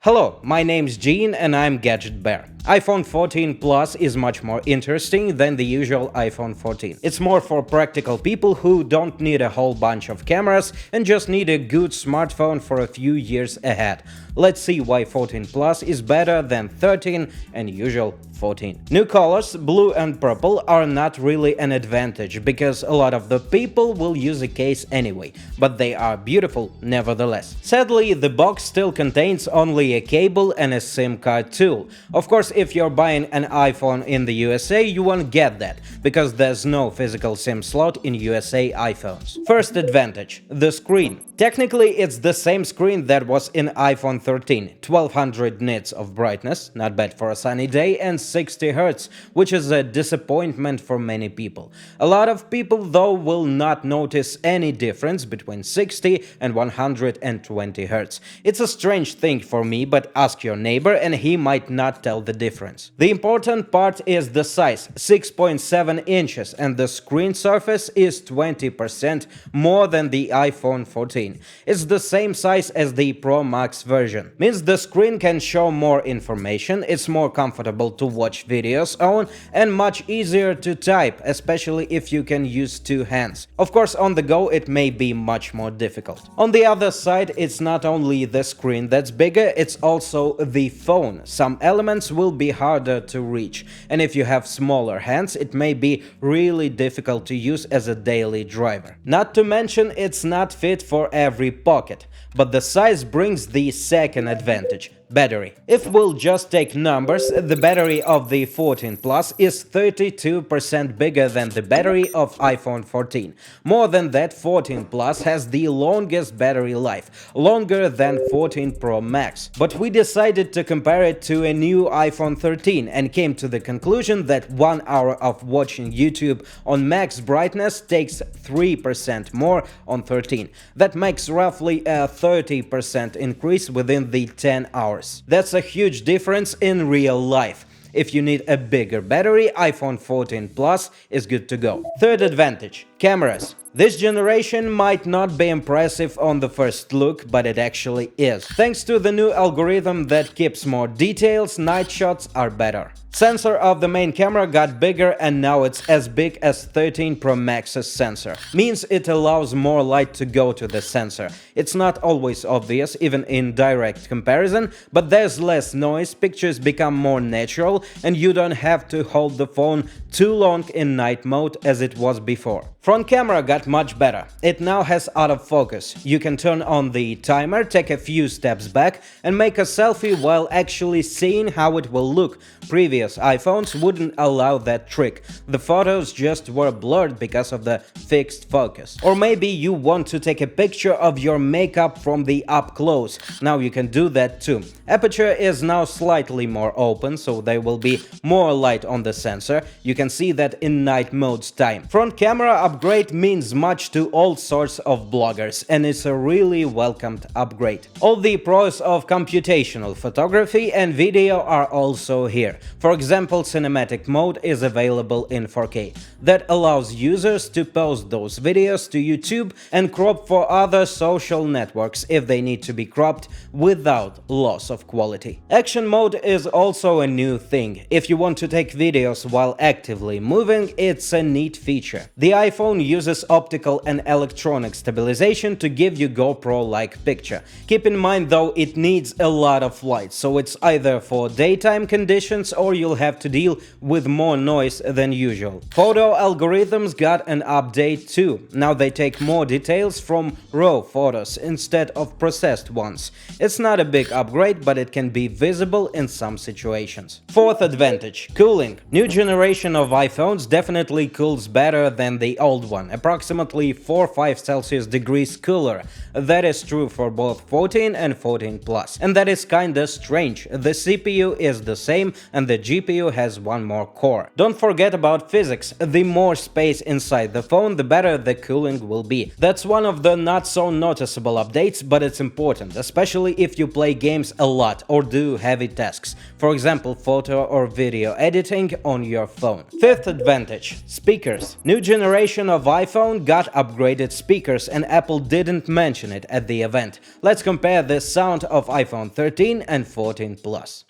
Hello, my name's Gene and I'm Gadget Bear. iPhone 14 Plus is much more interesting than the usual iPhone 14. It's more for practical people who don't need a whole bunch of cameras and just need a good smartphone for a few years ahead. Let's see why 14 Plus is better than 13 and usual 14. New colors, blue and purple, are not really an advantage because a lot of the people will use a case anyway, but they are beautiful nevertheless. Sadly, the box still contains only a cable and a SIM card tool. Of course, if you're buying an iPhone in the USA, you won't get that, because there's no physical SIM slot in USA iPhones. First advantage: the screen. Technically, it's the same screen that was in iPhone 13, 1200 nits of brightness, not bad for a sunny day, and 60 Hz, which is a disappointment for many people. A lot of people, though, will not notice any difference between 60 and 120 Hz. It's a strange thing for me, but ask your neighbor and he might not tell the difference. The important part is the size, 6.7 inches, and the screen surface is 20% more than the iPhone 14. It's the same size as the Pro Max version. Means the screen can show more information, it's more comfortable to watch videos on, and much easier to type, especially if you can use two hands. Of course, on the go it may be much more difficult. On the other side, it's not only the screen that's bigger, it's also the phone. Some elements will be harder to reach, and if you have smaller hands, it may be really difficult to use as a daily driver. Not to mention, it's not fit for every pocket. But the size brings the second advantage: battery. If we'll just take numbers, the battery of the 14 Plus is 32% bigger than the battery of iPhone 14. More than that, 14 Plus has the longest battery life, longer than 14 Pro Max. But we decided to compare it to a new iPhone 13 and came to the conclusion that 1 hour of watching YouTube on max brightness takes 3% more on 13. That makes roughly a 30% increase within the 10 hours. That's a huge difference in real life. If you need a bigger battery, iPhone 14 Plus is good to go. Third advantage: cameras. This generation might not be impressive on the first look, but it actually is. Thanks to the new algorithm that keeps more details, night shots are better. Sensor of the main camera got bigger and now it's as big as 13 Pro Max's sensor. Means it allows more light to go to the sensor. It's not always obvious, even in direct comparison, but there's less noise, pictures become more natural, and you don't have to hold the phone too long in night mode as it was before. Front camera got much better. It now has autofocus. You can turn on the timer, take a few steps back, and make a selfie while actually seeing how it will look. Previous iPhones wouldn't allow that trick. The photos just were blurred because of the fixed focus. Or maybe you want to take a picture of your makeup from the up close. Now you can do that too. Aperture is now slightly more open, so there will be more light on the sensor. You can see that in night mode's time. Front camera upgrade means much to all sorts of bloggers, and it's a really welcomed upgrade. All the pros of computational photography and video are also here. For example, cinematic mode is available in 4K. That allows users to post those videos to YouTube and crop for other social networks if they need to be cropped without loss of quality. Action mode is also a new thing. If you want to take videos while actively moving, it's a neat feature. The iPhone uses optical and electronic stabilization to give you GoPro-like picture. Keep in mind though, it needs a lot of light, so it's either for daytime conditions or you'll have to deal with more noise than usual. Photo algorithms got an update too. Now they take more details from raw photos instead of processed ones. It's not a big upgrade, but it can be visible in some situations. Fourth advantage: cooling. New generation of iPhones definitely cools better than the old one, approximately 4-5 Celsius degrees cooler. That is true for both 14 and 14 Plus. And that is kinda strange. The CPU is the same and the GPU has one more core. Don't forget about physics. The more space inside the phone, the better the cooling will be. That's one of the not so noticeable updates, but it's important, especially if you play games a lot or do heavy tasks. For example, photo or video editing on your phone. Fifth advantage: speakers. New generation of iPhone iPhone got upgraded speakers and Apple didn't mention it at the event. Let's compare the sound of iPhone 13 and 14 Plus.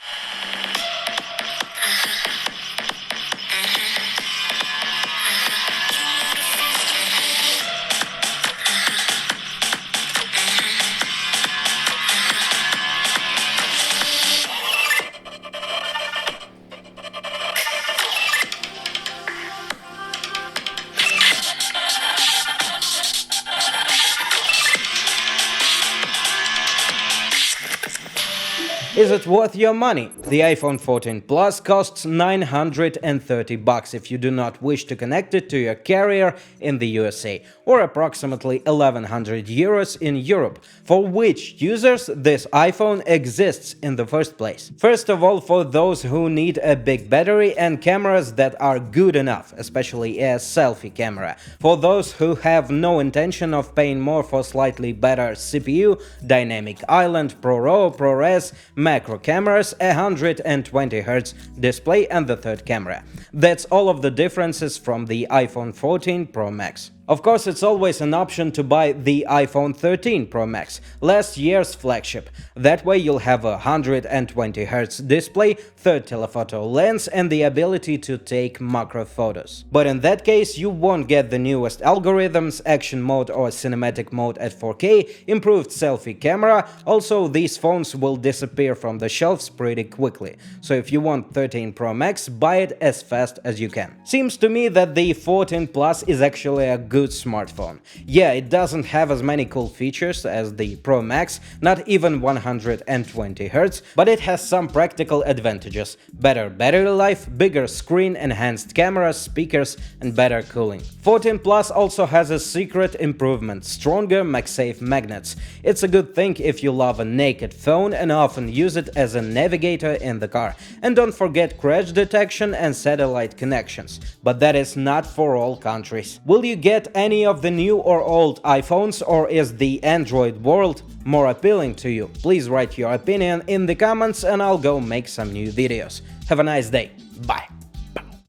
Is it worth your money? The iPhone 14 Plus costs $930 if you do not wish to connect it to your carrier in the USA, or approximately 1100 euros in Europe. For which users this iPhone exists in the first place? First of all, for those who need a big battery and cameras that are good enough, especially a selfie camera. For those who have no intention of paying more for slightly better CPU, dynamic island, ProRAW, ProRes, macro cameras, 120Hz display and the third camera. That's all of the differences from the iPhone 14 Pro Max. Of course, it's always an option to buy the iPhone 13 Pro Max, last year's flagship. That way you'll have a 120Hz display, third telephoto lens and the ability to take macro photos. But in that case, you won't get the newest algorithms, action mode or cinematic mode at 4K, improved selfie camera. Also, these phones will disappear from the shelves pretty quickly. So if you want 13 Pro Max, buy it as fast as you can. Seems to me that the 14 Plus is actually a good smartphone. Yeah, it doesn't have as many cool features as the Pro Max, not even 120Hz, but it has some practical advantages: better battery life, bigger screen, enhanced cameras, speakers, and better cooling. 14 Plus also has a secret improvement: stronger MagSafe magnets. It's a good thing if you love a naked phone and often use it as a navigator in the car. And don't forget crash detection and satellite connections. But that is not for all countries. Will you get any of the new or old iPhones, or is the Android world more appealing to you? Please write your opinion in the comments and I'll go make some new videos. Have a nice day. Bye.